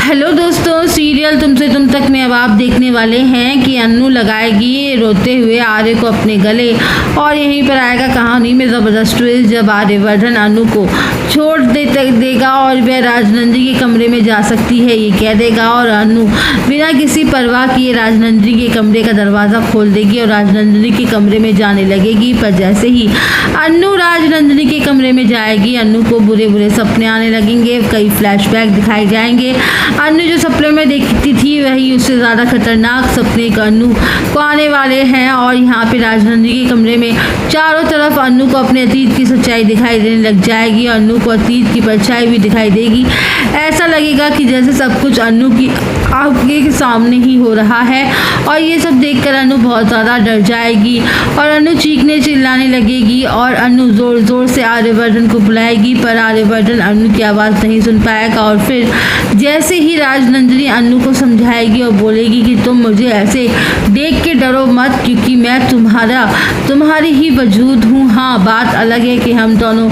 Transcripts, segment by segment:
Hello दोस्तों, serial तुमसे तुम तक में अब आप देखने वाले हैं कि अन्नू लगाएगी रोते हुए आर्य को अपने गले। और यहीं पर आएगा कहानी में ज़बरदस्त ट्विस्ट, जब आर्यवर्धन अन्नू को छोड़ देगा और वह राजनंदिनी के कमरे में जा सकती है ये कह देगा। और अन्नू बिना किसी परवाह किए राजनंदिनी के कमरे का दरवाज़ा खोल देगी और राजनंदिनी के कमरे में जाने लगेगी। पर जैसे ही अन्नू राजनंदिनी के कमरे में जाएगी, अन्नू को बुरे बुरे सपने आने लगेंगे, कई फ्लैशबैक दिखाए जाएंगे। अन्नू जो सपने में देखती थी वही उससे ज़्यादा खतरनाक सपने अन्नू को आने वाले हैं। और यहाँ पे राजनंदिनी के कमरे में चारों तरफ अन्नू को अपने अतीत की सच्चाई दिखाई देने लग जाएगी। अन्नू को अतीत की परछाई भी दिखाई देगी। ऐसा लगेगा कि जैसे सब कुछ अन्नू की आंखों के सामने ही हो रहा है। और ये सब देखकर अन्नू बहुत ज़्यादा डर जाएगी और अन्नू चीखने चिल्लाने लगेगी। और अन्नू ज़ोर ज़ोर से आर्यवर्धन को बुलाएगी, पर आर्यवर्धन अन्नू की आवाज़ नहीं सुन पाएगा। और फिर जैसे ही राजनंदिनी अन्नू को समझाएगी और बोलेगी कि तुम मुझे ऐसे देख के डरो मत, क्योंकि मैं तुम्हारी ही वजूद हूँ। हाँ, बात अलग है कि हम दोनों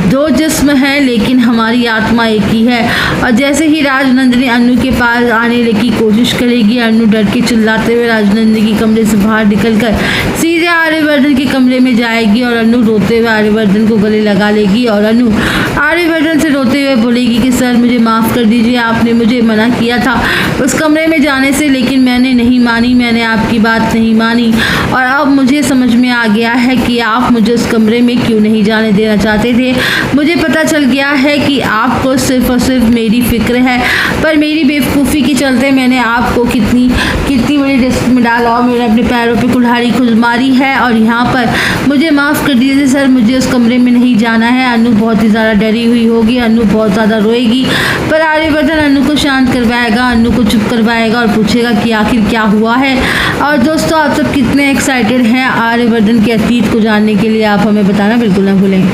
दो जिस्म हैं, लेकिन हमारी आत्मा एक ही है। और जैसे ही राजनंदिनी अन्नू के पास आने की कोशिश करेगी, अन्नू डर के चिल्लाते हुए राजनंदिनी के कमरे से बाहर निकलकर सीधे आर्यवर्धन के कमरे में जाएगी। और अन्नू रोते हुए आर्यवर्धन को गले लगा लेगी। और अन्नू आर्यवर्धन से रोते हुए बोलेगी कि सर मुझे माफ़ कर दीजिए, आपने मुझे मना किया था उस कमरे में जाने से, लेकिन मैंने नहीं मानी, मैंने आपकी बात नहीं मानी। और अब मुझे समझ में आ गया है कि आप मुझे उस कमरे में क्यों नहीं जाने देना चाहते थे। मुझे पता चल गया है कि आपको सिर्फ और सिर्फ मेरी फिक्र है, पर मेरी बेवकूफ़ी के चलते मैंने आपको कितनी बड़ी रिस्क में डाला और मैंने अपने पैरों पे कुल्हाड़ी खुद मारी है। और यहाँ पर मुझे माफ़ कर दीजिए सर, मुझे उस कमरे में नहीं जाना है। अन्नू बहुत ही ज़्यादा डरी हुई होगी, अन्नू बहुत ज़्यादा रोएगी, पर आर्यवर्धन अन्नू को शांत करवाएगा, अन्नू को चुप करवाएगा और पूछेगा कि आखिर क्या हुआ है। और दोस्तों, आप सब कितने एक्साइटेड हैं आर्यवर्धन के अतीत को जानने के लिए, आप हमें बताना बिल्कुल ना भूलें।